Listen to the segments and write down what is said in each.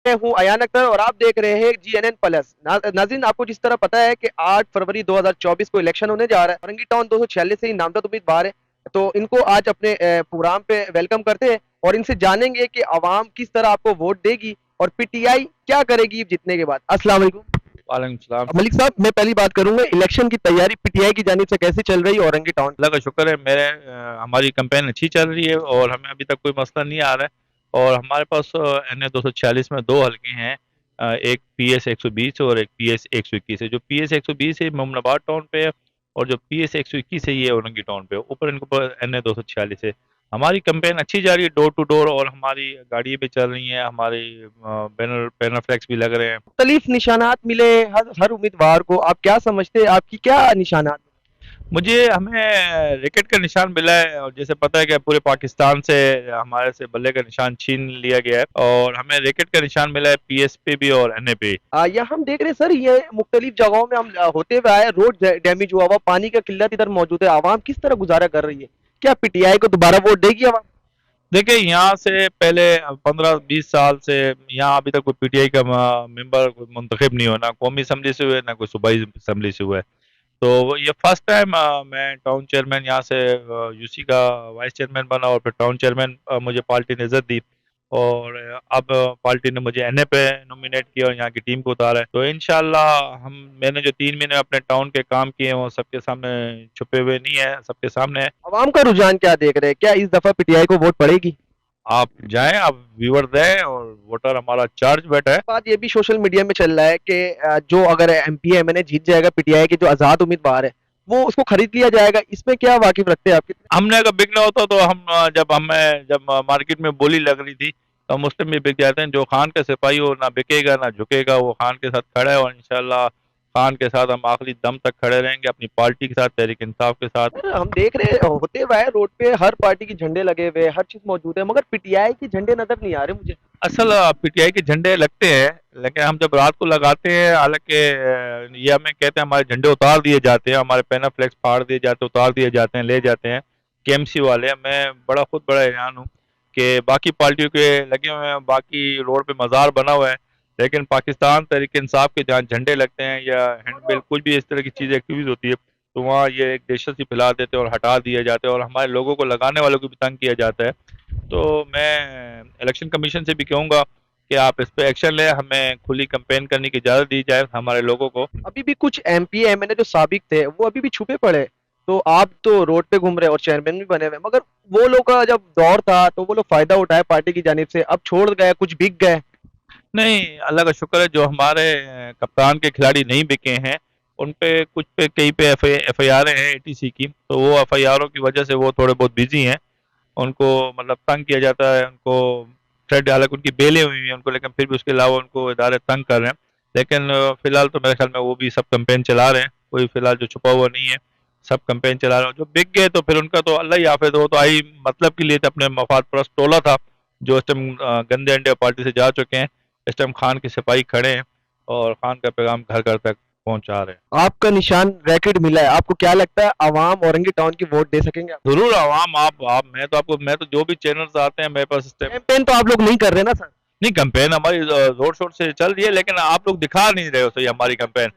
मैं हूं अयान अख्तर और आप देख रहे हैं जीएनएन प्लस। नाज़रीन, आपको जिस तरह पता है कि 8 फरवरी 2024 को इलेक्शन होने जा रहा है। औरंगी टाउन 246 से ही नामजद उम्मीदवार है, तो इनको आज अपने प्रोग्राम पे वेलकम करते हैं और इनसे जानेंगे कि आवाम किस तरह आपको वोट देगी और पीटीआई क्या करेगी जीतने के बाद। अस्सलाम वालेकुम। वालेकुम सलाम। मलिक साहब, मैं पहली बात करूंगा, इलेक्शन की तैयारी पीटीआई की जानिब से कैसे चल रही है औरंगी टाउन? अल्लाह का शुक्र है, हमारी कैंपेन अच्छी चल रही है और हमें अभी तक कोई मसला नहीं आ रहा है। और हमारे पास NA 246 में दो हलके हैं, एक PS 120 और एक PS 121 है। जो PS 120 है मोमनाबाद टाउन पे है और जो PS 121 है ये औरंगी टाउन पे है। ऊपर इनके ऊपर NA 246 है। हमारी कैंपेन अच्छी जा रही है, डोर टू डोर, और हमारी गाड़ी भी चल रही हैं, हमारी बैनर बैनर फ्लैक्स भी लग रहे हैं। मुख्तलिफ निशानात मिले हर हर उम्मीदवार को, आप क्या समझते हैं, आपकी क्या निशानात? मुझे हमें विकेट का निशान मिला है, और जैसे पता है कि पूरे पाकिस्तान से हमारे से बल्ले का निशान छीन लिया गया है, और हमें विकेट का निशान मिला है PS पे भी और NA पे। यहाँ हम देख रहे हैं सर, ये मुख्तलिफ जगहों में हम होते हुए आए, रोड डैमेज हुआ हुआ, पानी का किल्लत इधर मौजूद है, आवाम किस तरह गुजारा कर रही है? क्या पीटीआई को दोबारा वोट देगी आवाम? देखिए, यहाँ से पहले 15-20 साल से यहाँ अभी तक कोई PTI का मेंबर मुंतखब नहीं हुआ, ना कौमी असम्बली से हुए ना कोई सूबाई असम्बली से हुआ है। तो ये फर्स्ट टाइम मैं टाउन चेयरमैन यहाँ से UC का वाइस चेयरमैन बना, और फिर टाउन चेयरमैन मुझे पार्टी ने इज्जत दी, और अब पार्टी ने मुझे NA पे नॉमिनेट किया और यहाँ की टीम को उतारा है। तो इंशाल्लाह मैंने जो 3 महीने अपने टाउन के काम किए हैं वो सबके सामने छुपे हुए नहीं है, सबके सामने है। आवाम का रुझान क्या देख रहे हैं? क्या इस दफा पीटीआई को वोट पड़ेगी? आप जाएं, आप व्यूअर दें, और वोटर हमारा चार्ज बैठा है। बात ये भी सोशल मीडिया में चल रहा है कि जो अगर MP MNA जीत जाएगा पीटीआई के जो आजाद उम्मीदवार है, वो उसको खरीद लिया जाएगा। इसमें क्या वाकिफ रखते हैं आप? हमने अगर बिकना होता तो जब मार्केट में बोली लग रही थी तो हम उस टाइम भी बिक जाते हैं। जो खान का सिपाही हो, ना बिकेगा ना झुकेगा, वो खान के साथ खड़ा है, और इंशाल्लाह खान के साथ हम आखिरी दम तक खड़े रहेंगे, अपनी पार्टी के साथ, तहरीक इंसाफ के साथ। सर, हम देख रहे हैं होते हुए रोड पे हर पार्टी के झंडे लगे हुए हैं, हर चीज मौजूद है, मगर पीटीआई के झंडे नजर नहीं आ रहे मुझे। असल PTI के झंडे लगते हैं, लेकिन हम जब रात को लगाते हैं, हालांकि ये हमें कहते हैं हमारे झंडे उतार दिए जाते हैं, हमारे पैनल फ्लेक्स फाड़ दिए जाते हैं, उतार दिए जाते हैं, ले जाते हैं KMC वाले। मैं बड़ा हैरान हूँ कि बाकी पार्टियों के लगे हुए हैं, बाकी रोड पे मज़ार बना हुआ है, लेकिन पाकिस्तान तहरीक इंसाफ के जहाँ झंडे लगते हैं या हैंडबिल, कुछ भी इस तरह की चीज़ एक्टिविटीज होती है, तो वहाँ ये एक दहशत सी फैला देते हैं और हटा दिए जाते हैं, और हमारे लोगों को लगाने वालों को भी तंग किया जाता है। तो मैं इलेक्शन कमीशन से भी कहूँगा कि आप इस पे एक्शन लें, हमें खुली कैंपेन करने की इजाज़त दी जाए हमारे लोगों को। अभी भी कुछ MP MNA जो साबिक थे वो अभी भी छुपे पड़े हैं। तो आप तो रोड पे घूम रहे और चेयरमैन भी बने हुए, मगर वो लोग का जब दौर था तो वो लोग फायदा उठाए पार्टी की जानिब से, अब छोड़ गए, कुछ बिक गए। नहीं, अल्लाह का शुक्र है, जो हमारे कप्तान के खिलाड़ी नहीं बिके हैं उन पे कुछ पे कई पे FIR हैं ATC की, तो वो FIRों की वजह से वो थोड़े बहुत बिजी हैं, उनको मतलब तंग किया जाता है, उनको थ्रेड, हालांकि उनकी बेलें हुई हैं उनको, लेकिन फिर भी उसके अलावा उनको इदारे तंग कर रहे हैं। लेकिन फिलहाल तो मेरे ख्याल में वो भी सब कैंपेन चला रहे हैं, कोई फिलहाल जो छुपा हुआ नहीं है, सब कैंपेन चला रहे हैं। जो बिक गए तो फिर उनका तो अल्लाह ही हाफिज, वो तो आई मतलब के लिए थे, अपने मफाद परस्त टोला था जो इस टाइम गंदे अंडे पार्टी से जा चुके हैं। इस टाइम खान के सिपाही खड़े हैं और खान का पैगाम घर घर तक पहुंचा रहे हैं। आपका निशान रैकेट मिला है, आपको क्या लगता है आवाम औरंगी टाउन की वोट दे सकेंगे? जरूर आवाम, आप मैं तो जो भी चैनल्स आते हैं मेरे पास इस टाइम। कैंपेन तो आप लोग नहीं कर रहे ना सर? नहीं, कैंपेन हमारी जोर शोर से चल रही है, लेकिन आप लोग दिखा नहीं रहे हो सही हमारी कैंपेन।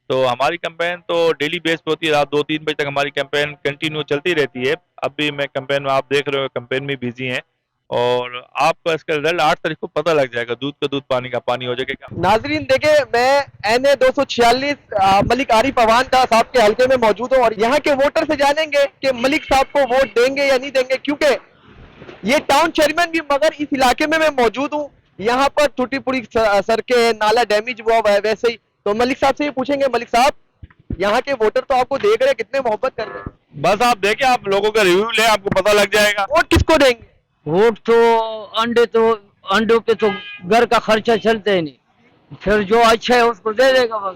तो हमारी कैंपेन तो डेली बेस पे होती है, रात 2-3 बजे तक हमारी कैंपेन कंटिन्यू चलती रहती है। अब भी मैं कैंपेन में, आप देख रहे हो, कैंपेन में बिजी हैं, और आपको इसका रिजल्ट 8 तारीख को पता लग जाएगा, दूध का दूध पानी का पानी हो जाएगा। नाजरीन देखे, मैं NA 246 मलिक आरिफ अवान का साहब के हल्के में मौजूद हूँ और यहाँ के वोटर से जानेंगे कि मलिक साहब को वोट देंगे या नहीं देंगे, क्योंकि ये टाउन चेयरमैन भी, मगर इस इलाके में मैं मौजूद हूँ। यहाँ पर टूटी फूटी सड़कें, नाला डैमेज हुआ हुआ है वैसे ही। तो मलिक साहब से ये पूछेंगे, मलिक साहब यहाँ के वोटर तो आपको देख रहे हैं, कितने मोहब्बत कर रहे हैं, बस आप देखें, आप लोगों का रिव्यू लें, आपको पता लग जाएगा। वोट किसको देंगे? वोट तो अंडों पे तो घर का खर्चा चलता ही नहीं, फिर जो अच्छा है उसको दे देगा बस।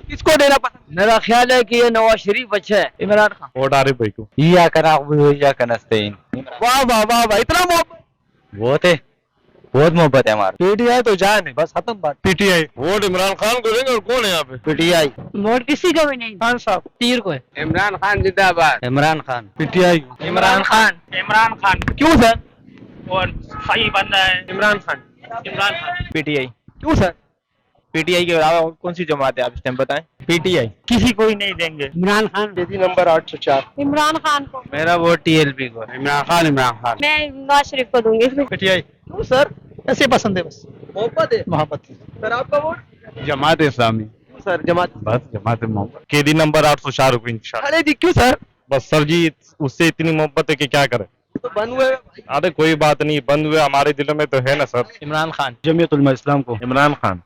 किसको देना पसंद? मेरा ख्याल है कि ये नवाज शरीफ अच्छा है, इमरान खान। वोट आरिफ भाई को। वाह वाह वाह वाह, इतना मोहब्बत। बहुत मोहब्बत है हमारा। पीटीआई तो जान है, बस खत्म बात। PTI वोट इमरान खान को देंगे, और कौन है यहाँ पे? पीटीआई। वोट किसी को भी नहीं, खान साहब तीर को है। इमरान खान जिंदाबाद। इमरान खान। पीटीआई। इमरान खान। इमरान खान क्यों सर? और सही बंदा है। इमरान खान। इमरान खान। पीटीआई। क्यों सर? पीटीआई के अलावा और कौन सी जमात है आप इस टाइम बताएं? पीटीआई किसी को ही नहीं देंगे। इमरान खान। बेदी नंबर 804। इमरान खान को। मेरा वोट टीएलपी को। इमरान खान मैं नवाज शरीफ को दूंगी। पीटीआई क्यों सर? ऐसे पसंद है बस मोहब्बत है। मोहब्बत। सर आपका वोट? जमात इस्लामी। क्यों सर जमात? बस जमात मोहब्बत। केदी नंबर 804 रुपये इंशाल्लाह। अरे जी क्यों सर? बस सर जी उससे इतनी मोहब्बत है कि क्या करें। तो बंद हुए अरे कोई बात नहीं, बंद हुए हमारे दिलों में तो है ना सर। इमरान खान। जमीयतुल उलमा इस्लाम को। इमरान खान।